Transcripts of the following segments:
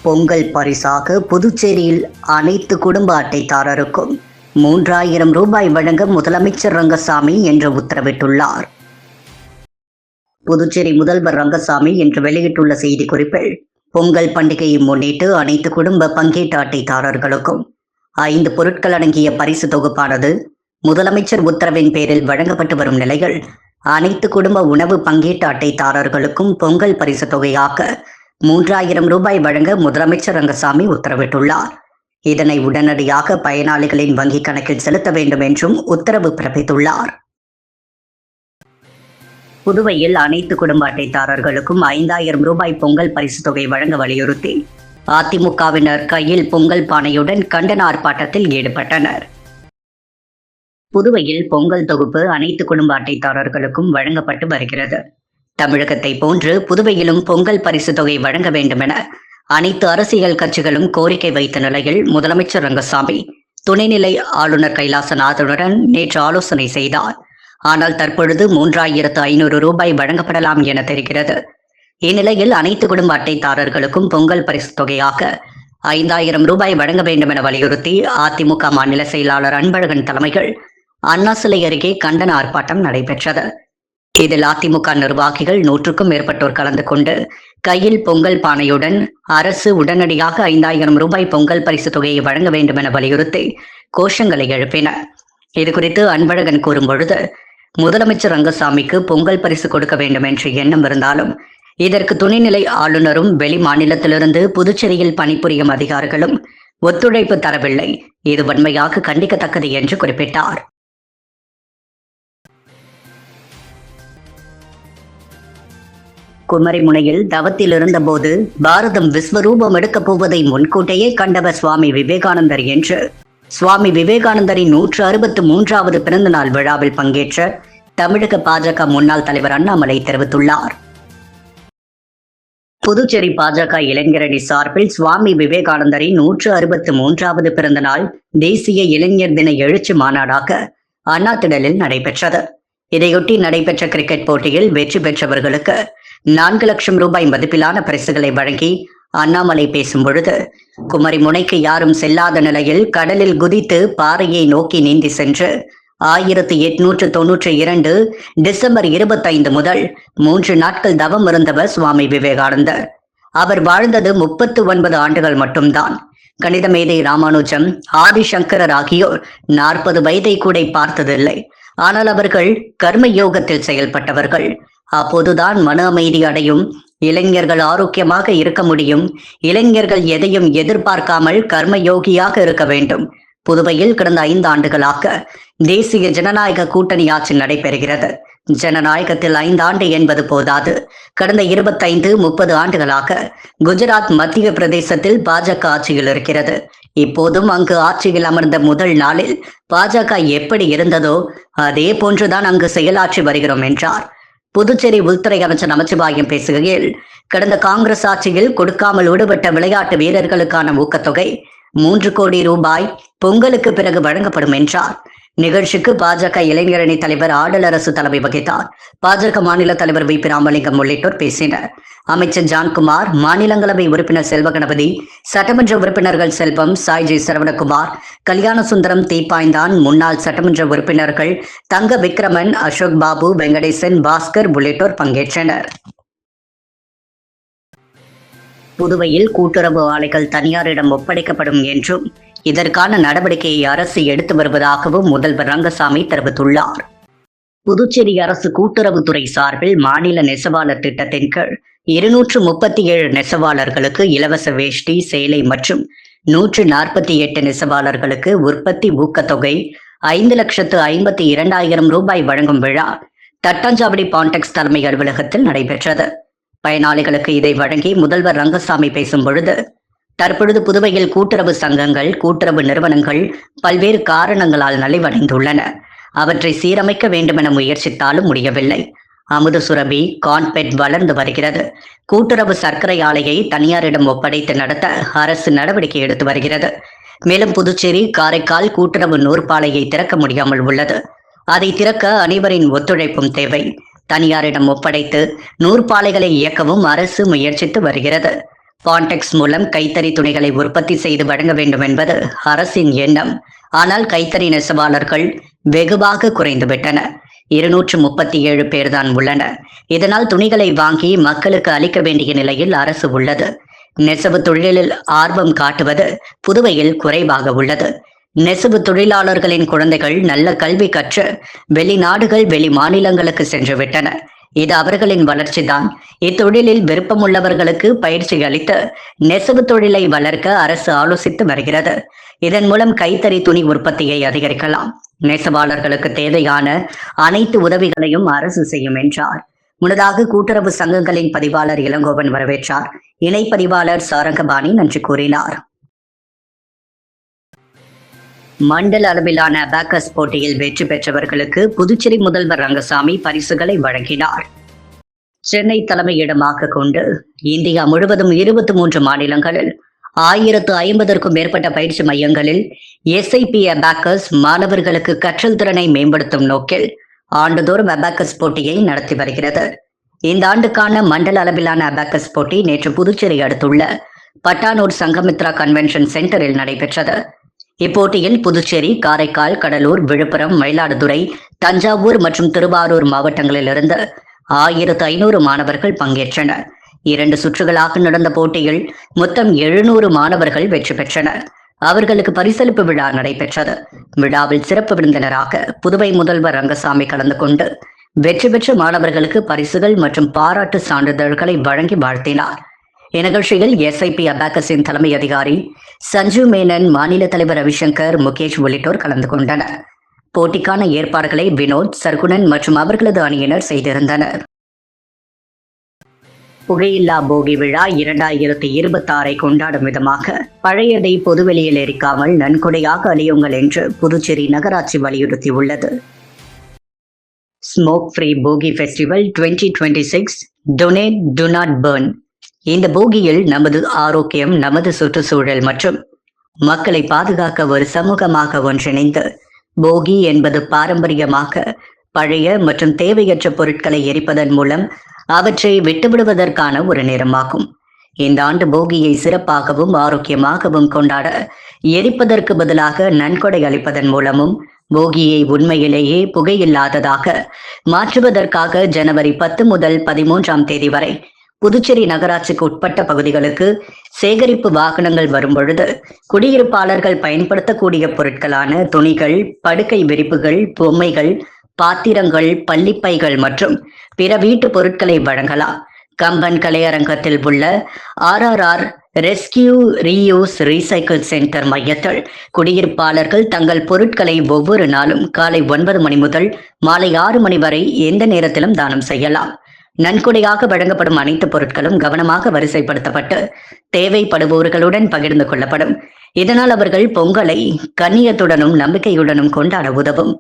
பொங்கல் பரிசாக புதுச்சேரியில் அனைத்து குடும்ப அட்டைதாரருக்கும் 3000 ரூபாய் வழங்க முதலமைச்சர் ரங்கசாமி என்று உத்தரவிட்டுள்ளார். புதுச்சேரி முதல்வர் ரங்கசாமி இன்று வெளியிட்டுள்ள செய்திக்குறிப்பில், பொங்கல் பண்டிகையை முன்னிட்டு அனைத்து குடும்ப பங்கீட்டு அட்டைதாரர்களுக்கும் 5 பொருட்கள் அடங்கிய பரிசு தொகுப்பானது முதலமைச்சர் உத்தரவின் பேரில் வழங்கப்பட்டு வரும் நிலையில், அனைத்து குடும்ப உணவு பங்கீட்டு அட்டைதாரர்களுக்கும் பொங்கல் பரிசு தொகையாக 3000 ரூபாய் வழங்க முதலமைச்சர் ரங்கசாமி உத்தரவிட்டுள்ளார். இதனை உடனடியாக பயனாளிகளின் வங்கிக் கணக்கில் செலுத்த வேண்டும் என்றும் உத்தரவு பிறப்பித்துள்ளார். புதுவையில் அனைத்து குடும்ப அட்டைதாரர்களுக்கும் 5000 ரூபாய் பொங்கல் பரிசு தொகை வழங்க வலியுறுத்தி அதிமுகவினர் கையில் பொங்கல் பானையுடன் கண்டன ஆர்ப்பாட்டத்தில் ஈடுபட்டனர். புதுவையில் பொங்கல் தொகுப்பு அனைத்து குடும்ப அட்டைதாரர்களுக்கும் வழங்கப்பட்டு வருகிறது. தமிழகத்தை போன்று புதுவையிலும் பொங்கல் பரிசு தொகை வழங்க வேண்டும் என அனைத்து அரசியல் கட்சிகளும் கோரிக்கை வைத்த நிலையில், முதலமைச்சர் ரங்கசாமி துணைநிலை ஆளுநர் கைலாசநாதனுடன் நேற்று ஆலோசனை செய்தார். ஆனால் தற்பொழுது 3500 ரூபாய் வழங்கப்படலாம் என தெரிகிறது. இந்நிலையில் அனைத்து குடும்ப அட்டைதாரர்களுக்கும் பொங்கல் பரிசு தொகையாக 5000 ரூபாய் வழங்க வேண்டும் என வலியுறுத்தி அதிமுக மாநில செயலாளர் அன்பழகன் தலைமையில் அண்ணா சிலை அருகே கண்டன ஆர்ப்பாட்டம் நடைபெற்றது. இதில் அதிமுக நிர்வாகிகள் 100க்கும் மேற்பட்டோர் கலந்து கொண்டு கையில் பொங்கல் பானையுடன் அரசு உடனடியாக 5000 ரூபாய் பொங்கல் பரிசு தொகையை வழங்க வேண்டும் என வலியுறுத்தி கோஷங்களை எழுப்பினர். இதுகுறித்து அன்பழகன் கூறும்பொழுது, முதலமைச்சர் ரங்கசாமிக்கு பொங்கல் பரிசு கொடுக்க வேண்டும் என்ற எண்ணம் இருந்தாலும் இதற்கு துணைநிலை ஆளுநரும் வெளி மாநிலத்திலிருந்து புதுச்சேரியில் பணிபுரியும் அதிகாரிகளும் ஒத்துழைப்பு தரவில்லை. இது வன்மையாக கண்டிக்கத்தக்கது என்று குறிப்பிட்டார். குமரிமுனையில் தவத்தில் இருந்தபோது பாரதம் விஸ்வரூபம் எடுக்கப் போவதை முன்கூட்டியே கண்டவர் சுவாமி விவேகானந்தர் என்று சுவாமி விவேகானந்தரின் 163வது பிறந்த நாள் விழாவில் பங்கேற்ற தமிழக பாஜக முன்னாள் தலைவர் அண்ணாமலை தெரிவித்துள்ளார். புதுச்சேரி பாஜக இளைஞரணி சார்பில் சுவாமி விவேகானந்தரின் 163வது பிறந்த நாள் தேசிய இளைஞர் தின எழுச்சி மாநாடாக அண்ணா திடலில் நடைபெற்றது. இதையொட்டி நடைபெற்ற கிரிக்கெட் போட்டியில் வெற்றி பெற்றவர்களுக்கு 4 லட்சம் ரூபாய் மதிப்பிலான பரிசுகளை வழங்கி அண்ணாமலை பேசும் பொழுது, குமரி முனைக்கு யாரும் செல்லாத நிலையில் கடலில் குதித்து பாறையை நோக்கி நீந்தி சென்று 1892 டிசம்பர் 25 முதல் 3 நாட்கள் தவம் இருந்தவர் சுவாமி விவேகானந்தர். அவர் வாழ்ந்தது 39 ஆண்டுகள் மட்டும்தான். கணித மேதை ராமானுஜம், ஆதிசங்கரர் ஆகியோர் 40 வயதை கூட பார்த்ததில்லை. ஆனால் அவர்கள் கர்ம யோகத்தில் செயல்பட்டவர்கள். அப்போதுதான் மன அமைதி அடையும், இளைஞர்கள் ஆரோக்கியமாக இருக்க முடியும், இளைஞர்கள் எதையும் எதிர்பார்க்காமல் கர்ம யோகியாக இருக்க வேண்டும். புதுவையில் கடந்த 5 ஆண்டுகளாக தேசிய ஜனநாயக கூட்டணி ஆட்சி நடைபெறுகிறது. ஜனநாயகத்தில் 5 ஆண்டு என்பது போதாது. கடந்த 25-30 ஆண்டுகளாக குஜராத், மத்திய பிரதேசத்தில் பாஜக ஆட்சியில் இருக்கிறது. இப்போதும் அங்கு ஆட்சியில் அமர்ந்த முதல் நாளில் பாஜக எப்படி இருந்ததோ அதே போன்றுதான் அங்கு செயலாற்றி வருகிறோம் என்றார். புதுச்சேரி உள்துறை அமைச்சர் நமச்சிவாயம் பேசுகையில், கடந்த காங்கிரஸ் ஆட்சியில் கொடுக்காமல் விடுபட்ட விளையாட்டு வீரர்களுக்கான ஊக்கத்தொகை 3 கோடி ரூபாய் பொங்கலுக்கு பிறகு வழங்கப்படும் என்றார். நிகழ்ச்சிக்கு பாஜக இளைஞரணி தலைவர் ஆடலரசு தலைமை வகித்தார். பாஜக மாநில தலைவர் வி. பி. ராமலிங்கம் உள்ளிட்டோர் பேசினர். அமைச்சர் ஜான்குமார், மாநிலங்களவை உறுப்பினர் செல்வகணபதி, சட்டமன்ற உறுப்பினர்கள் செல்வம், சாய்ஜி சரவணகுமார், கல்யாண சுந்தரம், தீப்பாய்ந்தான், முன்னாள் சட்டமன்ற உறுப்பினர்கள் தங்க விக்ரமன், அசோக் பாபு, வெங்கடேசன், பாஸ்கர் உள்ளிட்டோர் பங்கேற்றனர். புதுவையில் கூட்டுறவு ஆலைகள் தனியாரிடம் ஒப்படைக்கப்படும் என்றும் இதற்கான நடவடிக்கையை அரசு எடுத்து வருவதாகவும் முதல்வர் ரங்கசாமி தெரிவித்துள்ளார். புதுச்சேரி அரசு கூட்டுறவுத்துறை சார்பில் மாநில நெசவாளர் திட்டத்தின் கீழ் 237 நெசவாளர்களுக்கு இலவச வேஷ்டி, சேலை மற்றும் 148 நெசவாளர்களுக்கு உற்பத்தி ஊக்கத்தொகை 5,52,000 ரூபாய் வழங்கும் விழா தட்டாஞ்சாவடி பான்டெக்ஸ் தலைமை அலுவலகத்தில் நடைபெற்றது. பயனாளிகளுக்கு இதை வழங்கி முதல்வர் ரங்கசாமி பேசும் பொழுது, தற்பொழுது புதுவையில் கூட்டுறவு சங்கங்கள், கூட்டுறவு நிறுவனங்கள் பல்வேறு காரணங்களால் நலிவடைந்துள்ளன. அவற்றை சீரமைக்க வேண்டுமென முயற்சித்தாலும் முடியவில்லை. அமுத சுரபி, கான்பெட் வளர்ந்து வருகிறது. கூட்டுறவு சர்க்கரை ஆலையை தனியாரிடம் ஒப்படைத்து நடத்த அரசு நடவடிக்கை எடுத்து வருகிறது. மேலும் புதுச்சேரி, காரைக்கால் கூட்டுறவு நூற்பாலையை திறக்க முடியாமல் உள்ளது. அதை திறக்க அனைவரின் ஒத்துழைப்பும் தேவை. தனியாரிடம் ஒப்படைத்து நூற்பாலைகளை இயக்கவும் அரசு முயற்சித்து வருகிறது. பாண்டெக்ஸ் மூலம் கைத்தறி துணிகளை உற்பத்தி செய்து வழங்க வேண்டும் என்பது அரசின் எண்ணம். ஆனால் கைத்தறி நெசவாளர்கள் வெகுவாக குறைந்துவிட்டனர். 237 பேர்தான் உள்ளனர். இதனால் துணிகளை வாங்கி மக்களுக்கு அளிக்க வேண்டிய நிலையில் அரசு உள்ளது. நெசவு தொழிலில் ஆர்வம் காட்டுவது புதுவையில் குறைவாக உள்ளது. நெசவு தொழிலாளர்களின் குழந்தைகள் நல்ல கல்வி கற்று வெளிநாடுகள் வெளி மாநிலங்களுக்கு சென்று விட்டனர். இது அவர்களின் வளர்ச்சிதான். இத்தொழிலில் விருப்பமுள்ளவர்களுக்கு பயிற்சி அளித்து நெசவு தொழிலை வளர்க்க அரசு ஆலோசித்து வருகிறது. இதன் மூலம் கைத்தறி துணி உற்பத்தியை அதிகரிக்கலாம். நெசவாளர்களுக்கு தேவையான அனைத்து உதவிகளையும் அரசு செய்யும் என்றார். முன்னதாக கூட்டுறவு சங்கங்களின் பதிவாளர் இளங்கோவன் வரவேற்றார். இணைப்பதிவாளர் சாரங்கபாணி நன்றி கூறினார். மண்டல அளவிலான அபாக்கஸ் போட்டியில் வெற்றி பெற்றவர்களுக்கு புதுச்சேரி முதல்வர் ரங்கசாமி பரிசுகளை வழங்கினார். சென்னை தலைமையிடமாக கொண்டு இந்தியா முழுவதும் 23 மாநிலங்களில் 1050க்கும் மேற்பட்ட பயிற்சி மையங்களில் SIP அபாக்கஸ் மாணவர்களுக்கு கற்றல் திறனை மேம்படுத்தும் நோக்கில் ஆண்டுதோறும் அபாக்கஸ் போட்டியை நடத்தி வருகிறது. இந்த ஆண்டுக்கான மண்டல அளவிலான அபாக்கஸ் போட்டி நேற்று புதுச்சேரி அடுத்துள்ள பட்டானூர் சங்கமித்ரா கன்வென்ஷன் சென்டரில் நடைபெற்றது. இப்போட்டியில் புதுச்சேரி, காரைக்கால், கடலூர், விழுப்புரம், மயிலாடுதுறை, தஞ்சாவூர் மற்றும் திருவாரூர் மாவட்டங்களிலிருந்து 1500 மாணவர்கள் பங்கேற்றனர். 2 சுற்றுகளாக நடந்த போட்டியில் மொத்தம் 700 மாணவர்கள் வெற்றி பெற்றனர். அவர்களுக்கு பரிசளிப்பு விழா நடைபெற்றது. விழாவில் சிறப்பு விருந்தினராக புதுவை முதல்வர் ரங்கசாமி கலந்து கொண்டு வெற்றி பெற்ற மாணவர்களுக்கு பரிசுகள் மற்றும் பாராட்டு சான்றிதழ்களை வழங்கி வாழ்த்தினார். இந்நிகழ்ச்சியில் SIP அபாக்கஸின் தலைமை அதிகாரி சஞ்சீவ் மேனன், மாநில தலைவர் ரவிசங்கர், முகேஷ் உள்ளிட்டோர் கலந்து கொண்டனர். போட்டிக்கான ஏற்பாடுகளை வினோத், சர்க்குணன் மற்றும் அவர்களது அணியினர் செய்திருந்தனர். புகையில்லா போகி விழா 2026 கொண்டாடும் விதமாக பழையதை பொதுவெளியில் எரிக்காமல் நன்கொடையாக அழியுங்கள் என்று புதுச்சேரி நகராட்சி வலியுறுத்தியுள்ளது. Smoke free Bogi festival 2026 donate to not burn. இந்த போகியில் நமது ஆரோக்கியம், நமது சுற்றுச்சூழல் மற்றும் மக்களை பாதுகாக்க ஒரு சமூகமாக ஒன்றிணைந்து போகி என்பது பாரம்பரியமாக பழைய மற்றும் தேவையற்ற பொருட்களை எரிப்பதன் மூலம் அவற்றை விட்டுவிடுவதற்கான ஒரு நேரமாகும். இந்த ஆண்டு போகியை சிறப்பாகவும் ஆரோக்கியமாகவும் கொண்டாட எரிப்பதற்கு பதிலாக நன்கொடை அளிப்பதன் மூலமும் போகியை உண்மையிலேயே புகையில்லாததாக மாற்றுவதற்காக ஜனவரி 10 முதல் 13ஆம் தேதி வரை புதுச்சேரி நகராட்சிக்கு உட்பட்ட பகுதிகளுக்கு சேகரிப்பு வாகனங்கள் வரும்பொழுது குடியிருப்பாளர்கள் பயன்படுத்தக்கூடிய பொருட்களான துணிகள், படுக்கை விரிப்புகள், பொம்மைகள், பாத்திரங்கள், பள்ளிப்பைகள் மற்றும் பிற வீட்டு பொருட்களை வழங்கலாம். கம்பன் கலையரங்கத்தில் உள்ள RRR rescue reuse recycle centre மையத்தில் குடியிருப்பாளர்கள் தங்கள் பொருட்களை ஒவ்வொரு நாளும் காலை 9 மணி முதல் மாலை 6 மணி வரை எந்த நேரத்திலும் தானம் செய்யலாம். நன்கொடையாக வழங்கப்படும் அனைத்து பொருட்களும் கவனமாக வரிசைப்படுத்தப்பட்டு தேவைப்படுபவர்களுடன் பகிர்ந்து கொள்ளப்படும். இதனால் அவர்கள் பொங்கலை கண்ணியத்துடனும் நம்பிக்கையுடனும் கொண்டாட உதவும்.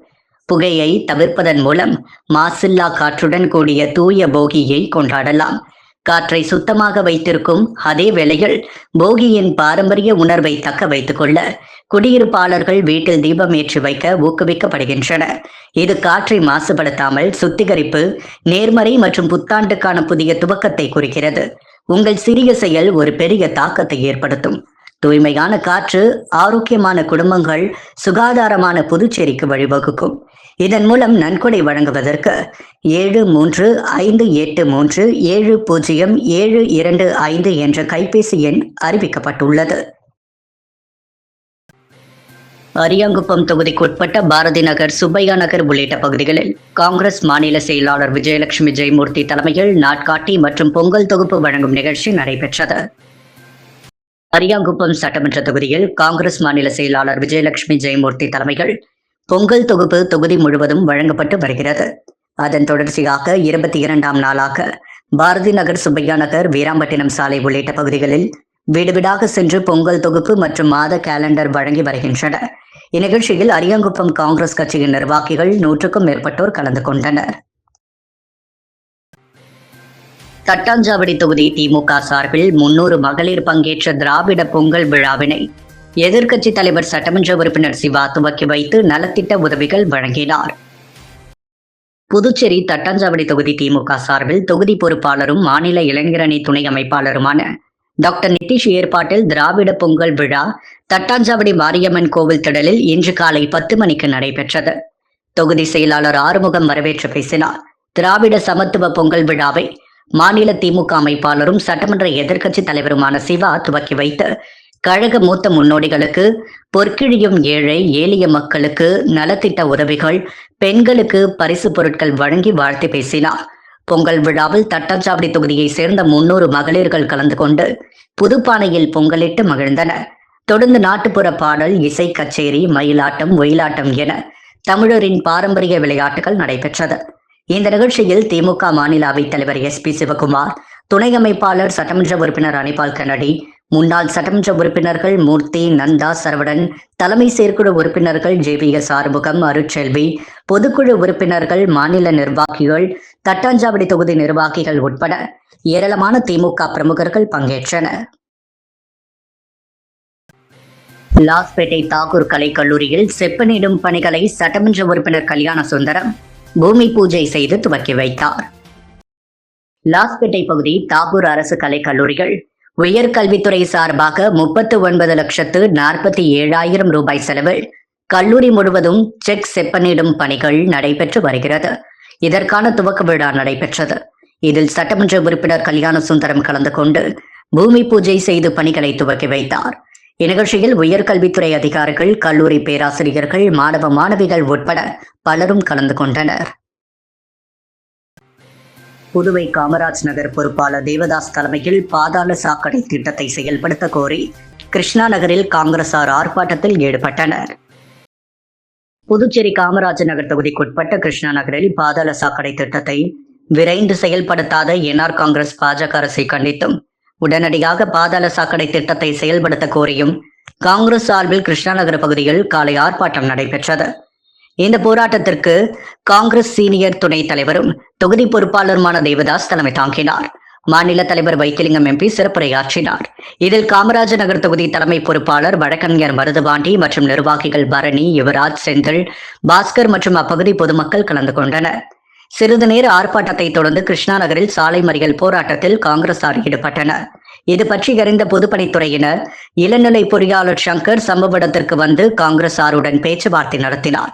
புகையை தவிர்ப்பதன் மூலம் மாசில்லா காற்றுடன் கூடிய தூய போகியை கொண்டாடலாம். காற்றை சுத்தமாக வைத்திருக்கும் அதே வேளையில் போகியின் பாரம்பரிய உணர்வை தக்க வைத்துக் கொள்ள குடியிருப்பாளர்கள் வீட்டில் தீபம் ஏற்றி வைக்க ஊக்குவிக்கப்படுகின்றனர். இது காற்றை மாசுபடுத்தாமல் சுத்திகரிப்பு, நேர்மறை மற்றும் புத்தாண்டுக்கான புதிய துவக்கத்தை குறிக்கிறது. உங்கள் சிறிய செயல் ஒரு பெரிய தாக்கத்தை ஏற்படுத்தும். தூய்மையான காற்று ஆரோக்கியமான குடும்பங்கள், சுகாதாரமான புதுச்சேரிக்கு வழிவகுக்கும். இதன் மூலம் நன்கொடை வழங்குவதற்கு 7358370725 என்ற கைபேசி எண் அறிவிக்கப்பட்டுள்ளது. அரியாங்குப்பம் தொகுதிக்குட்பட்ட பாரதி நகர், சுப்பையா நகர் உள்ளிட்ட பகுதிகளில் காங்கிரஸ் மாநில செயலாளர் விஜயலட்சுமி ஜெயமூர்த்தி தலைமையில் நாட்காட்டி மற்றும் பொங்கல் தொகுப்பு வழங்கும் நிகழ்ச்சி நடைபெற்றது. அரியாங்குப்பம் சட்டமன்ற தொகுதியில் காங்கிரஸ் மாநில செயலாளர் விஜயலட்சுமி ஜெயமூர்த்தி தலைமையில் பொங்கல் தொகுப்பு தொகுதி முழுவதும் வழங்கப்பட்டு வருகிறது. அதன் தொடர்ச்சியாக 22ஆம் நாளாக பாரதி நகர், சுப்பையா நகர், வீராம்பட்டினம் சாலை உள்ளிட்ட பகுதிகளில் வீடு வீடாக சென்று பொங்கல் தொகுப்பு மற்றும் மாத கேலண்டர் வழங்கி வருகின்றனர். இந்நிகழ்ச்சியில் அரியாங்குப்பம் காங்கிரஸ் கட்சியின் நிர்வாகிகள் 100க்கும் மேற்பட்டோர் கலந்து கொண்டனர். தட்டாஞ்சாவடி தொகுதி திமுக சார்பில் 300 மகளிர் பங்கேற்ற திராவிட பொங்கல் விழாவினை எதிர்க்கட்சி தலைவர் சட்டமன்ற உறுப்பினர் சிவா துவக்கி வைத்து நலத்திட்ட உதவிகள் வழங்கினார். புதுச்சேரி தட்டாஞ்சாவடி தொகுதி திமுக சார்பில் தொகுதி பொறுப்பாளரும் மாநில இளைஞரணி துணை அமைப்பாளருமான டாக்டர் நிதிஷ் ஏற்பாட்டில் திராவிட பொங்கல் விழா தட்டாஞ்சாவடி மாரியம்மன் கோவில் திடலில் இன்று காலை 10 மணிக்கு நடைபெற்றது. தொகுதி செயலாளர் ஆறுமுகம் வரவேற்று பேசினார். திராவிட சமத்துவ பொங்கல் விழாவை மாநில திமுக அமைப்பாளரும் சட்டமன்ற எதிர்க்கட்சி தலைவருமான சிவா துவக்கி வைத்து கழக மூத்த முன்னோடிகளுக்கு பொற்கிழியும் ஏழை எளிய மக்களுக்கு நலத்திட்ட உதவிகள், பெண்களுக்கு பரிசு பொருட்கள் வழங்கி வாழ்த்து பேசினார். பொங்கல் விழாவில் தட்டாஞ்சாவடி தொகுதியை சேர்ந்த 300 மகளிர்கள் கலந்து கொண்டு புதுப்பானையில் பொங்கலிட்டு மகிழ்ந்தனர். தொடர்ந்து நாட்டுப்புற பாடல், இசை கச்சேரி, மயிலாட்டம், ஒயிலாட்டம் என தமிழரின் பாரம்பரிய விளையாட்டுகள் நடைபெற்றது. இந்த நிகழ்ச்சியில் திமுக மாநில அவைத் தலைவர் SP சிவகுமார், துணை அமைப்பாளர் சட்டமன்ற உறுப்பினர் அனிபால் கனடி, முன்னாள் சட்டமன்ற உறுப்பினர்கள் மூர்த்தி, நந்தா, சரவணன், தலைமை செயற்குழு உறுப்பினர்கள் JVS ஆறுமுகம், அருட்செல்வி, பொதுக்குழு உறுப்பினர்கள், மாநில நிர்வாகிகள், தட்டாஞ்சாவடி தொகுதி நிர்வாகிகள் உட்பட ஏராளமான திமுக பிரமுகர்கள் பங்கேற்றனர். லாஸ்பேட்டை தாகூர் கலைக்கல்லூரியில் செப்பனிடும் பணிகளை சட்டமன்ற உறுப்பினர் கல்யாண சுந்தரம் பூமி பூஜை செய்து துவக்கி வைத்தார். லாஸ்பேட்டை பகுதி தாகூர் அரசு கலைக்கல்லூரிகள் உயர்கல்வித்துறை சார்பாக 39,47,000 ரூபாய் செலவில் கல்லூரி முழுவதும் செக் செப்பனிடும் பணிகள் நடைபெற்று வருகிறது. இதற்கான துவக்க விழா நடைபெற்றது. இதில் சட்டமன்ற உறுப்பினர் கல்யாண சுந்தரம் கலந்து கொண்டு பூமி பூஜை செய்து பணிகளை துவக்கி வைத்தார். இந்நிகழ்ச்சியில் உயர்கல்வித்துறை அதிகாரிகள், கல்லூரி பேராசிரியர்கள், மாணவ மாணவிகள் உட்பட பலரும் கலந்து கொண்டனர். புதுவை காமராஜ் நகர் பொறுப்பாளர் தேவதாஸ் தலைமையில் பாதாள சாக்கடை திட்டத்தை செயல்படுத்த கோரி கிருஷ்ணா நகரில் காங்கிரசார் ஆர்ப்பாட்டத்தில் ஈடுபட்டனர். புதுச்சேரி காமராஜ் நகர் தொகுதிக்குட்பட்ட கிருஷ்ணா நகரில் பாதாள சாக்கடை திட்டத்தை விரைந்து செயல்படுத்தாத NR காங்கிரஸ் பாஜக அரசை கண்டித்தும் உடனடியாக பாதாள சாக்கடை திட்டத்தை செயல்படுத்த கோரியும் காங்கிரஸ் சார்பில் கிருஷ்ணா நகர் பகுதியில் காலை ஆர்ப்பாட்டம் நடைபெற்றது. இந்த போராட்டத்திற்கு காங்கிரஸ் சீனியர் துணைத் தலைவரும் தொகுதி பொறுப்பாளருமான தேவதாஸ் தலைமை தாங்கினார். மாநில தலைவர் வைத்திலிங்கம் MP சிறப்புரையாற்றினார். இதில் காமராஜ் நகர் தொகுதி தலைமை பொறுப்பாளர் வழக்கறிஞர் மருதுபாண்டி மற்றும் நிர்வாகிகள் பரணி, யுவராஜ், செந்தில், பாஸ்கர் மற்றும் அப்பகுதி பொதுமக்கள் கலந்து கொண்டனர். சிறிது நேர ஆர்ப்பாட்டத்தை தொடர்ந்து கிருஷ்ணா நகரில் சாலை மறியல் போராட்டத்தில் காங்கிரசார் ஈடுபட்டனர். இது பற்றி அறிந்த பொதுப்பணித்துறையினர் இளநிலை பொறியாளர் சங்கர் சம்பவ இடத்திற்கு வந்து காங்கிரசாருடன் பேச்சுவார்த்தை நடத்தினார்.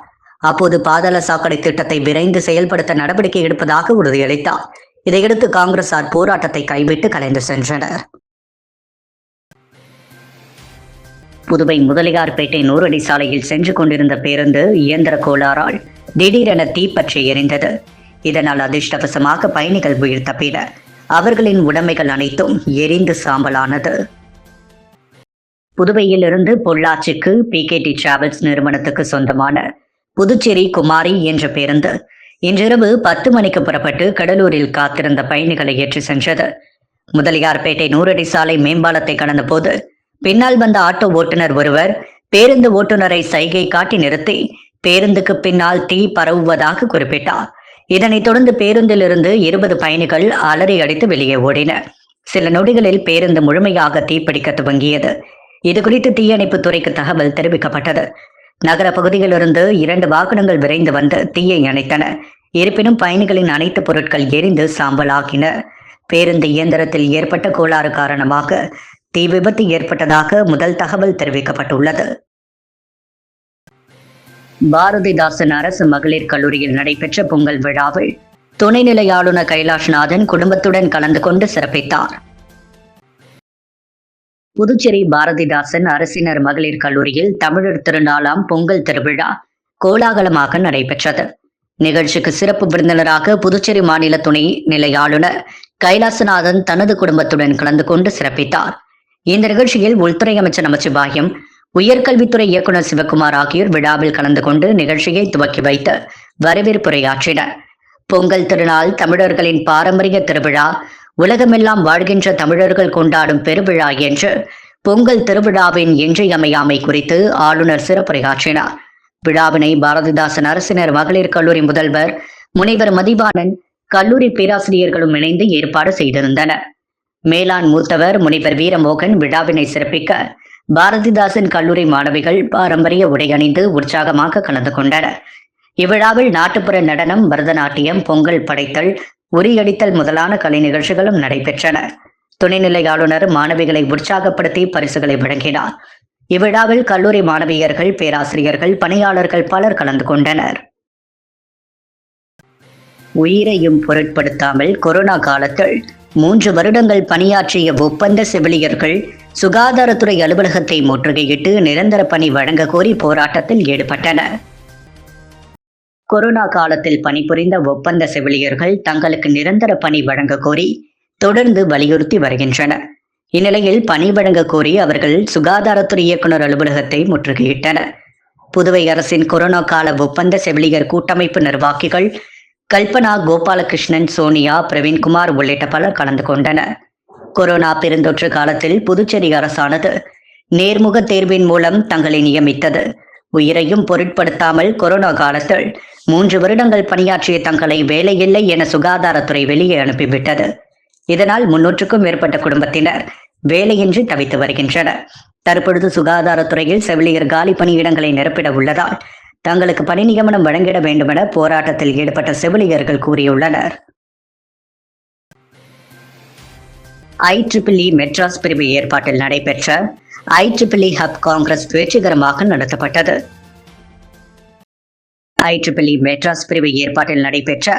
அப்போது பாதாள சாக்கடை திட்டத்தை விரைந்து செயல்படுத்த நடவடிக்கை எடுப்பதாக உறுதியளித்தார். இதையடுத்து காங்கிரசார் போராட்டத்தை கைவிட்டு கலைந்து சென்றனர். புதுவை முதலியார்பேட்டை 100 அடி சாலையில் சென்று கொண்டிருந்த பேருந்து இயந்திர கோளாறால் திடீரென தீப்பற்றி எரிந்தது. இதனால் அதிர்ஷ்டவசமாக பயணிகள் உயிர் தப்பினர். அவர்களின் உடைமைகள் அனைத்தும் எரிந்து சாம்பலானது. புதுவையில் இருந்து பொள்ளாச்சிக்கு PKT டிராவல்ஸ் நிறுவனத்துக்கு சொந்தமான புதுச்சேரி குமாரி என்ற பேருந்து இன்றிரவு 10 மணிக்கு புறப்பட்டு கடலூரில் காத்திருந்த பயணிகளை ஏற்றி சென்றது. முதலியார்பேட்டை 100 அடி சாலை மேம்பாலத்தை கடந்த போது பின்னால் வந்த ஆட்டோ ஓட்டுநர் ஒருவர் பேருந்து ஓட்டுநரை சைகை காட்டி நிறுத்தி பேருந்துக்கு பின்னால் தீ பரவுவதாக குறிப்பிட்டார். இதனைத் தொடர்ந்து பேருந்தில் இருந்து 20 பயணிகள் அலறி அடித்து வெளியே ஓடினர். சில நொடிகளில் பேருந்து முழுமையாக தீப்பிடிக்க துவங்கியது. இதுகுறித்து தீயணைப்பு துறைக்கு தகவல் தெரிவிக்கப்பட்டது. நகர பகுதியிலிருந்து 2 வாகனங்கள் விரைந்து வந்து தீயை அணைத்தன. இருப்பினும் பயணிகளின் அனைத்து பொருட்கள் எரிந்து சாம்பலாகின. பேருந்து இயந்திரத்தில் ஏற்பட்ட கோளாறு காரணமாக தீ விபத்து ஏற்பட்டதாக முதல் தகவல் தெரிவிக்கப்பட்டுள்ளது. பாரதிதாசன் அரசு மகளிர் கல்லூரியில் நடைபெற்ற பொங்கல் விழாவில் துணைநிலை ஆளுநர் கைலாஷ்நாதன் குடும்பத்துடன் கலந்து கொண்டு சிறப்பித்தார். புதுச்சேரி பாரதிதாசன் அரசினர் மகளிர் கல்லூரியில் தமிழர் திருநாளாம் பொங்கல் திருவிழா கோலாகலமாக நடைபெற்றது. நிகழ்ச்சிக்கு சிறப்பு விருந்தினராக புதுச்சேரி மாநில துணை நிலை ஆளுநர் கைலாசநாதன் தனது குடும்பத்துடன் கலந்து கொண்டு சிறப்பித்தார். இந்த நிகழ்ச்சியில் உள்துறை அமைச்சர் நமச்சிவாயம், உயர்கல்வித்துறை இயக்குநர் சிவகுமார் ஆகியோர் விழாவில் கலந்து கொண்டு நிகழ்ச்சியை துவக்கி வைத்து வரவேற்புரையாற்றினர். பொங்கல் திருநாள் தமிழர்களின் பாரம்பரிய திருவிழா, உலகமெல்லாம் வாழ்கின்ற தமிழர்கள் கொண்டாடும் பெருவிழா என்று பொங்கல் திருவிழாவின் இன்றியமையாமை குறித்து ஆளுநர் சிறப்புரையாற்றினார். விழாவினை பாரதிதாசன் அரசினர் மகளிர் கல்லூரி முதல்வர் முனைவர் மதிவாணன், கல்லூரி பேராசிரியர்களும் இணைந்து ஏற்பாடு செய்திருந்தனர். மேலாண் மூத்தவர் முனைவர் வீரமோகன் விழாவினை சிறப்பிக்க பாரதிதாசன் கல்லூரி மாணவிகள் பாரம்பரிய உடை அணிந்து உற்சாகமாக கலந்து கொண்டனர். இவ்விழாவில் நாட்டுப்புற நடனம், பரதநாட்டியம், பொங்கல் படைத்தல், உரியடித்தல் முதலான கலை நிகழ்ச்சிகளும் நடைபெற்றன. துணைநிலை ஆளுநர் மாணவிகளை உற்சாகப்படுத்தி பரிசுகளை வழங்கினார். இவ்விழாவில் கல்லூரி மாணவியர்கள், பேராசிரியர்கள், பணியாளர்கள் பலர் கலந்து கொண்டனர். உயிரையும் பொருட்படுத்தாமல் கொரோனா காலத்தில் 3 வருடங்கள் பணியாற்றிய ஒப்பந்த செவிலியர்கள் சுகாதாரத்துறை அலுவலகத்தை முற்றுகையிட்டு நிரந்தர பணி வழங்க கோரி போராட்டத்தில் ஈடுபட்டனர். கொரோனா காலத்தில் பணிபுரிந்த ஒப்பந்த செவிலியர்கள் தங்களுக்கு நிரந்தர பணி வழங்க கோரி தொடர்ந்து வலியுறுத்தி வருகின்றனர். இந்நிலையில் பணி வழங்க கோரி அவர்கள் சுகாதாரத்துறை இயக்குநர் அலுவலகத்தை முற்றுகையிட்டனர். புதுவை அரசின் கொரோனா கால ஒப்பந்த செவிலியர் கூட்டமைப்பு நிர்வாகிகள் கல்பனா, கோபாலகிருஷ்ணன், சோனியா, பிரவீன்குமார் உள்ளிட்ட பலர் கலந்து கொண்டனர். கொரோனா பெருந்தொற்று காலத்தில் புதுச்சேரி அரசானது நேர்முக தேர்வின் மூலம் தங்களை நியமித்தது. உயிரையும் பொருட்படுத்தாமல் கொரோனா காலத்தில் 3 வருடங்கள் பணியாற்றிய தங்களை வேலையில்லை என சுகாதாரத்துறை வெளியே அனுப்பிவிட்டது. இதனால் 300க்கும் மேற்பட்ட குடும்பத்தினர் வேலையின்றி தவித்து வருகின்றனர். தற்பொழுது சுகாதாரத்துறையில் செவிலியர் காலி பணியிடங்களை நிரப்பிட உள்ளதால் தங்களுக்கு பணி நியமனம் வழங்கிட வேண்டுமென போராட்டத்தில் ஈடுபட்ட செவிலியர்கள் கூறியுள்ளனர். IEEE மெட்ராஸ் பிரிவு ஏற்பாட்டில் நடைபெற்ற IEEE ஹப் காங்கிரஸ் வெற்றிகரமாக நடத்தப்பட்டது. IEEE மெட்ராஸ் பிரிவு ஏற்பாட்டில் நடைபெற்ற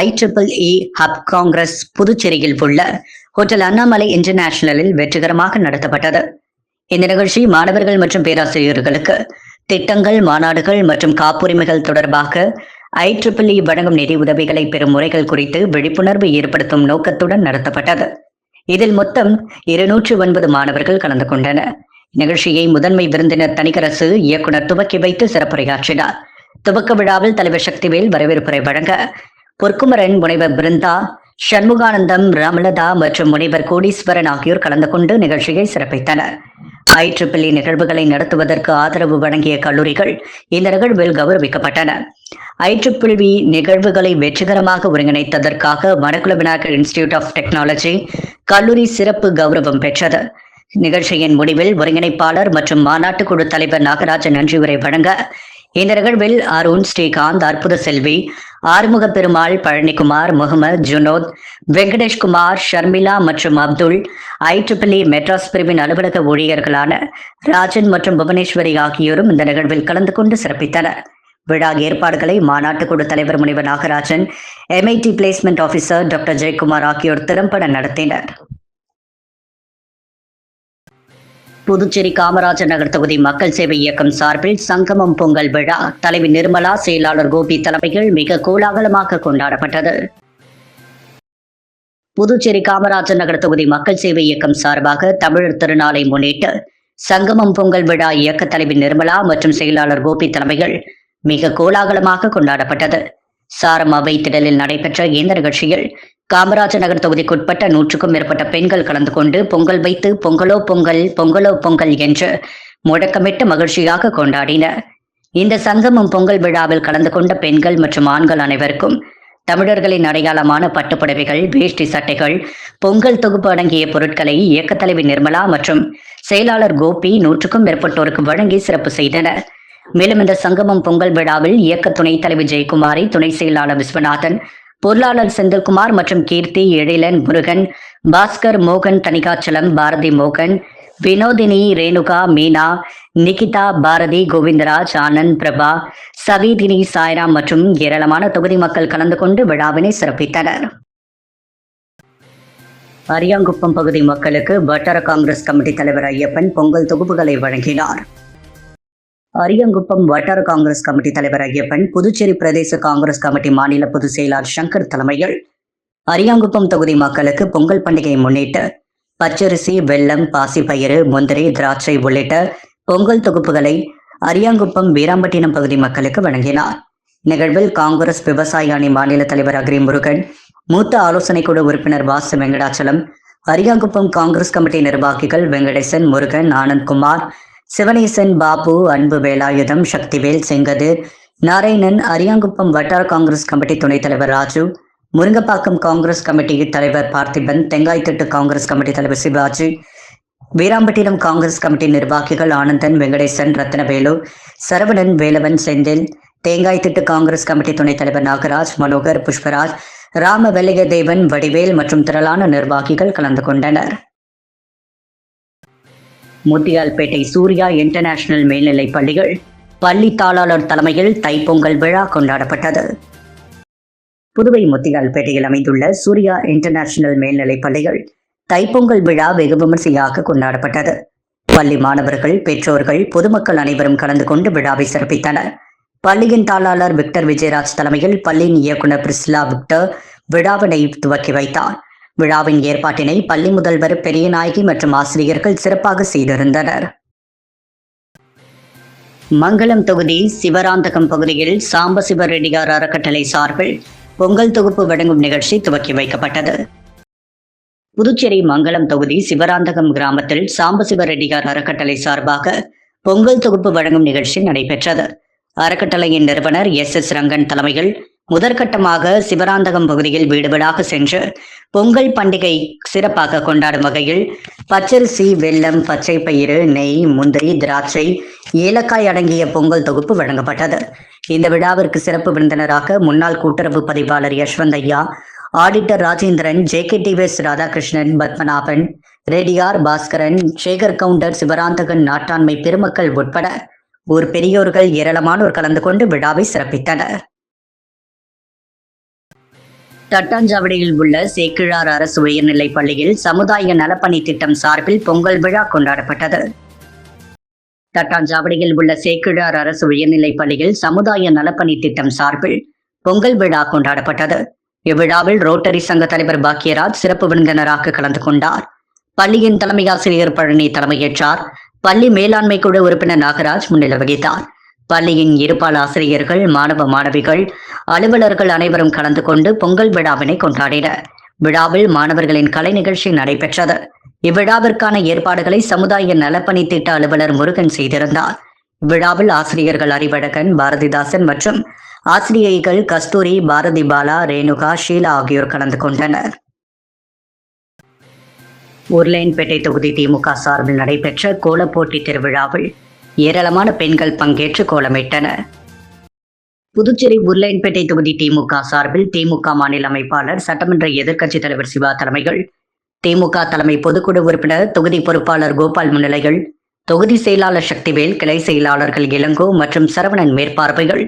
IEEE ஹப் காங்கிரஸ் புதுச்சேரியில் உள்ள ஹோட்டல் அண்ணாமலை இன்டர்நேஷனலில் வெற்றிகரமாக நடத்தப்பட்டது. இந்த நிகழ்ச்சி மாணவர்கள் மற்றும் பேராசிரியர்களுக்கு திட்டங்கள், மாநாடுகள் மற்றும் காப்புரிமைகள் தொடர்பாக IEEE வழங்கும் நிதி உதவிகளை பெறும் முறைகள் குறித்து விழிப்புணர்வு ஏற்படுத்தும் நோக்கத்துடன் நடத்தப்பட்டது. இதில் மொத்தம் 209 மாணவர்கள் கலந்து கொண்டனர். நிகழ்ச்சியை முதன்மை விருந்தினர் தனிக்கரசு இயக்குனர் துவக்கி வைத்து சிறப்புரையாற்றினார். துவக்க விழாவில் தலைவர் சக்திவேல் வரவேற்புரை வழங்க பொற்குமரன், முனைவர் பிருந்தா, சண்முகானந்தம், ராமலதா மற்றும் முனைவர் கோடீஸ்வரன் ஆகியோர் கலந்து கொண்டு நிகழ்ச்சியை சிறப்பித்தனர். IEEE நிகழ்வுகளை நடத்துவதற்கு ஆதரவு வழங்கிய கல்லூரிகள் இந்த நிகழ்வில் கௌரவிக்கப்பட்டன. IEEE நிகழ்வுகளை வெற்றிகரமாக ஒருங்கிணைத்ததற்காக Manakula Vinayagar institute of technology கல்லூரி சிறப்பு கௌரவம் பெற்றது. நிகழ்ச்சியின் முடிவில் ஒருங்கிணைப்பாளர் மற்றும் மாநாட்டு குழு தலைவர் நாகராஜன் நன்றி உரை வழங்க இந்த நிகழ்வில் அருண், ஸ்ரீகாந்த், அற்புத செல்வி, ஆறுமுக பெருமாள், பழனிக்குமார், முகமது, ஜுனோத், வெங்கடேஷ்குமார், ஷர்மிளா மற்றும் அப்துல், IEEE மெட்ராஸ் பிரிவின் அலுவலக ஊழியர்களான ராஜன் மற்றும் புவனேஸ்வரி ஆகியோரும் இந்த நிகழ்வில் கலந்து கொண்டு சிறப்பித்தனர். விழா ஏற்பாடுகளை மாநாட்டு குழு தலைவர் முனைவர் Nagarajan, MIT placement officer doctor Jayakumar ஆகியோர் திறம்பட நடத்தினர். புதுச்சேரி காமராஜர் நகர் தொகுதி மக்கள் சேவை இயக்கம் சார்பில் சங்கமம் பொங்கல் விழா தலைவி நிர்மலா, செயலாளர் கோபி தலைமையில் மிக கோலாகலமாக கொண்டாடப்பட்டது. புதுச்சேரி காமராஜர் நகர் தொகுதி மக்கள் சேவை இயக்கம் சார்பாக தமிழர் திருநாளை முன்னிட்டு சங்கமம் பொங்கல் விழா இயக்க தலைவி நிர்மலா மற்றும் செயலாளர் கோபி தலைமையில் மிக கோலாகலமாக கொண்டாடப்பட்டது. சாரம் அவை திடலில் நடைபெற்ற இந்த நிகழ்ச்சியில் காமராஜர் நகர் தொகுதிக்குட்பட்ட 100க்கும் மேற்பட்ட பெண்கள் கலந்து கொண்டு பொங்கல் வைத்து பொங்கலோ பொங்கல், பொங்கலோ பொங்கல் என்று முழக்கமிட்டு மகிழ்ச்சியாக கொண்டாடினர். இந்த சங்கமம் பொங்கல் விழாவில் கலந்து கொண்ட பெண்கள் மற்றும் ஆண்கள் அனைவருக்கும் தமிழர்களின் அடையாளமான பட்டுப்புடவைகள், வேஷ்டி சட்டைகள், பொங்கல் தொகுப்பு அடங்கிய பொருட்களை இயக்க தலைவி நிர்மலா மற்றும் செயலாளர் கோபி 100க்கும் மேற்பட்டோருக்கு வழங்கி சிறப்பு செய்தனர். மேலும் இந்த சங்கமம் பொங்கல் விழாவில் இயக்க துணைத் தலைவி ஜெயக்குமாரி, துணை செயலாளர் விஸ்வநாதன், பொருளாளர் செந்தில்குமார் மற்றும் கீர்த்தி, எழிலன், முருகன், பாஸ்கர், மோகன், தனிகாச்சலம், பாரதி மோகன், வினோதினி, ரேணுகா, மீனா, நிகிதா, பாரதி, கோவிந்தராஜ், ஆனந்த், பிரபா, சவீதினி, சாய்ராம் மற்றும் ஏராளமான தொகுதி மக்கள் கலந்து கொண்டு விழாவினை சிறப்பித்தனர். அரியாங்குப்பம் பகுதி மக்களுக்கு வட்டார காங்கிரஸ் கமிட்டி தலைவர் ஐயப்பன் பொங்கல் தொகுப்புகளை வழங்கினார். அரியாங்குப்பம் வட்டார காங்கிரஸ் கமிட்டி தலைவர் ஐயப்பன், புதுச்சேரி பிரதேச காங்கிரஸ் கமிட்டி மாநில பொதுச் செயலாளர் சங்கர் தலைமையில் அரியாங்குப்பம் தொகுதி மக்களுக்கு பொங்கல் பண்டிகையை முன்னிட்டு பச்சரிசி, வெல்லம், பாசிப்பயிறு, முந்திரி, திராட்சை உள்ளிட்ட பொங்கல் தொகுப்புகளை அரியாங்குப்பம் வீராம்பட்டினம் பகுதி மக்களுக்கு வழங்கினார். நிகழ்வில் காங்கிரஸ் விவசாய அணி மாநில தலைவர் அக்ரி முருகன், மூத்த ஆலோசனை குழு உறுப்பினர் வாசு வெங்கடாச்சலம், அரியாங்குப்பம் காங்கிரஸ் கமிட்டி நிர்வாகிகள் வெங்கடேசன், முருகன், ஆனந்த்குமார், சிவனேசன், பாபு, அன்பு, வேலாயுதம், சக்திவேல், செங்கதிர், நாராயணன், அரியாங்குப்பம் வட்டார காங்கிரஸ் கமிட்டி துணைத் தலைவர் ராஜு, முருங்கப்பாக்கம் காங்கிரஸ் கமிட்டி தலைவர் பார்த்திபன், தெங்காய்த்திட்டு காங்கிரஸ் கமிட்டி தலைவர் சிவாஜி, வீராம்பட்டினம் காங்கிரஸ் கமிட்டி நிர்வாகிகள் ஆனந்தன், வெங்கடேசன், ரத்னவேலு, சரவணன், வேலவன், செந்தில், தேங்காய்த்திட்டு காங்கிரஸ் கமிட்டி துணைத் தலைவர் நாகராஜ், மனோகர், புஷ்பராஜ், ராம வெள்ளையதேவன், வடிவேல் மற்றும் திரளான நிர்வாகிகள் கலந்து கொண்டனர். முத்தியால்பேட்டை சூர்யா இன்டர்நேஷனல் மேல்நிலைப் பள்ளிகள் பள்ளி தாளாளர் தலைமையில் தைப்பொங்கல் விழா கொண்டாடப்பட்டது. புதுவை முத்தியால்பேட்டையில் அமைந்துள்ள சூர்யா இன்டர்நேஷனல் மேல்நிலைப் பள்ளிகள் தைப்பொங்கல் விழா வெகு விமர்சையாக கொண்டாடப்பட்டது. பள்ளி மாணவர்கள், பெற்றோர்கள், பொதுமக்கள் அனைவரும் கலந்து கொண்டு விழாவை சிறப்பித்தனர். பள்ளியின் தாளாளர் விக்டர் விஜயராஜ் தலைமையில் பள்ளியின் இயக்குநர் பிரிஸ்லா விக்டர் விழாவினை துவக்கி வைத்தார். விழாவின் ஏற்பாட்டினை பள்ளி முதல்வர் பெரியநாயகி மற்றும் ஆசிரியர்கள் சிறப்பாக செய்திருந்தனர். மங்களம் தொகுதி சிவராந்தகம் பகுதியில் சாம்பசிவ ரெட்டியார் அறக்கட்டளை சார்பில் பொங்கல் தொகுப்பு வழங்கும் நிகழ்ச்சி துவக்கி வைக்கப்பட்டது. புதுச்சேரி மங்களம் தொகுதி சிவராந்தகம் கிராமத்தில் சாம்பசிவ ரெட்டியார் அறக்கட்டளை சார்பாக பொங்கல் தொகுப்பு வழங்கும் நிகழ்ச்சி நடைபெற்றது. அறக்கட்டளையின் நிறுவனர் எஸ் ரங்கன் தலைமையில் முதற்கட்டமாக சிவராந்தகம் பகுதியில் வீடு வீடாக சென்று பொங்கல் பண்டிகை சிறப்பாக கொண்டாடும் வகையில் பச்சரிசி, வெல்லம், பச்சை பயிறு, நெய், முந்திரி, திராட்சை, ஏலக்காய் அடங்கிய பொங்கல் தொகுப்பு வழங்கப்பட்டது. இந்த விழாவிற்கு சிறப்பு விருந்தினராக முன்னாள் கூட்டுறவு பதிவாளர் யஷ்வந்த் ஐயா, ஆடிட்டர் ராஜேந்திரன், JKTVS ராதாகிருஷ்ணன், பத்மநாபன், ரெட்டியார், பாஸ்கரன், சேகர் கவுண்டர், சிவராந்தகன் நாட்டாண்மை பெருமக்கள் உட்பட ஊர் பெரியோர்கள் ஏராளமானோர் கலந்து கொண்டு விழாவை சிறப்பித்தனர். தட்டாஞ்சாவடியில் உள்ள சேக்கிழார் அரசு உயர்நிலைப் பள்ளியில் சமுதாய நலப்பணி திட்டம் சார்பில் பொங்கல் விழா கொண்டாடப்பட்டது. தட்டாஞ்சாவடியில் உள்ள சேக்கிழார் அரசு உயர்நிலைப் பள்ளியில் சமுதாய நலப்பணி திட்டம் சார்பில் பொங்கல் விழா கொண்டாடப்பட்டது. இவ்விழாவில் ரோட்டரி சங்க தலைவர் பாக்கியராஜ் சிறப்பு விருந்தினராக கலந்து கொண்டார். பள்ளியின் தலைமை ஆசிரியர் பழனி தலைமையேற்றார். பள்ளி மேலாண்மை குழு உறுப்பினர் நாகராஜ் முன்னிலை வகித்தார். பள்ளியின் இருபால் ஆசிரியர்கள், மாணவ மாணவிகள், அலுவலர்கள் அனைவரும் கலந்து கொண்டு பொங்கல் விழாவினை கொண்டாடினர். விழாவில் மாணவர்களின் கலை நிகழ்ச்சி நடைபெற்றது. இவ்விழாவிற்கான ஏற்பாடுகளை சமுதாய நலப்பணி திட்ட அலுவலர் முருகன் செய்திருந்தார். இவ்விழாவில் ஆசிரியர்கள் அறிவழகன், பாரதிதாசன் மற்றும் ஆசிரியைகள் கஸ்தூரி, பாரதி பாலா, ரேணுகா, ஷீலா ஆகியோர் கலந்து கொண்டனர். உருளையன்பேட்டை தொகுதி திமுக சார்பில் நடைபெற்ற கோலப்போட்டி திருவிழாவில் ஏராளமான பெண்கள் பங்கேற்று கோலமிட்டனர். புதுச்சேரி உருளையன்பேட்டை தொகுதி திமுக சார்பில் திமுக மாநில அமைப்பாளர், சட்டமன்ற எதிர்க்கட்சித் தலைவர் சிவா தலைமைகள், திமுக தலைமை பொதுக்குழு உறுப்பினர், தொகுதி பொறுப்பாளர் கோபால் முன்னிலைகள், தொகுதி செயலாளர் சக்திவேல், கிளை செயலாளர்கள் இளங்கோ மற்றும் சரவணன் மேற்பார்வைகள்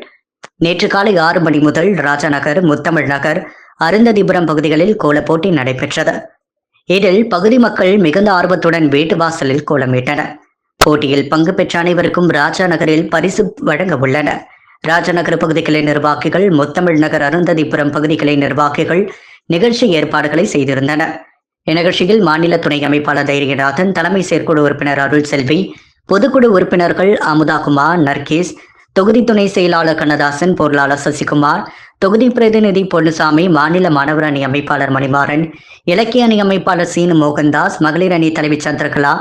நேற்று காலை 6 மணி முதல் ராஜாநகர், முத்தமிழ் நகர், அருந்ததிபுரம் பகுதிகளில் கோலப்போட்டி நடைபெற்றது. இதில் பகுதி மக்கள் மிகுந்த ஆர்வத்துடன் வீட்டு வாசலில் கோலமிட்டனர். போட்டியில் பங்கு பெற்ற அனைவருக்கும் ராஜா நகரில் பரிசு வழங்க உள்ளனர். ராஜநகர் பகுதிகளை நிர்வாகிகள், முத்தமிழ் நகர், அருந்ததிபுரம் பகுதிகளை நிர்வாகிகள் நிகழ்ச்சி ஏற்பாடுகளை செய்திருந்தனர். இந்நிகழ்ச்சியில் மாநில துணை அமைப்பாளர் தைரியநாதன், தலைமை செயற்குழு உறுப்பினர் அருள் செல்வி, பொதுக்குழு உறுப்பினர்கள் அமுதாகுமார், நர்கேஸ், தொகுதி துணை செயலாளர் கண்ணதாசன், பொருளாளர் சசிகுமார், தொகுதி பிரதிநிதி பொன்னுசாமி, மாநில மாணவர் அணி அமைப்பாளர் மணிமாறன், இலக்கிய அணி அமைப்பாளர் சீனு மோகன்தாஸ், மகளிர் அணி தலைவி சந்திரகலா,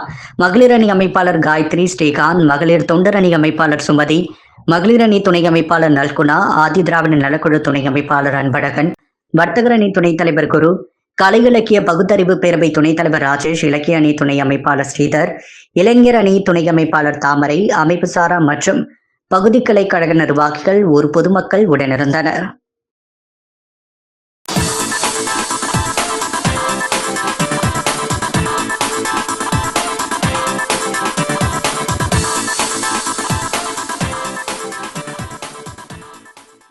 மகளிர் அணி அமைப்பாளர் காயத்ரி, ஸ்ரீகாந்த், மகளிர் தொண்டர் அணி அமைப்பாளர் சுமதி, மகளிர் அணி துணை அமைப்பாளர் நல்குணா, ஆதி திராவிட நலக்குழு துணை அமைப்பாளர் அன்பழகன், வர்த்தகர் அணி துணைத் தலைவர் குரு, கலை இலக்கிய பகுத்தறிவு பேரவை துணைத் தலைவர் ராஜேஷ், இலக்கிய அணி துணை அமைப்பாளர் ஸ்ரீதர், இளைஞர் அணி துணை அமைப்பாளர் தாமரை, அமைப்பு சாரா மற்றும் பகுதி கிளை கழக நிர்வாகிகள், ஊர் பொதுமக்கள் உடனிருந்தனர்.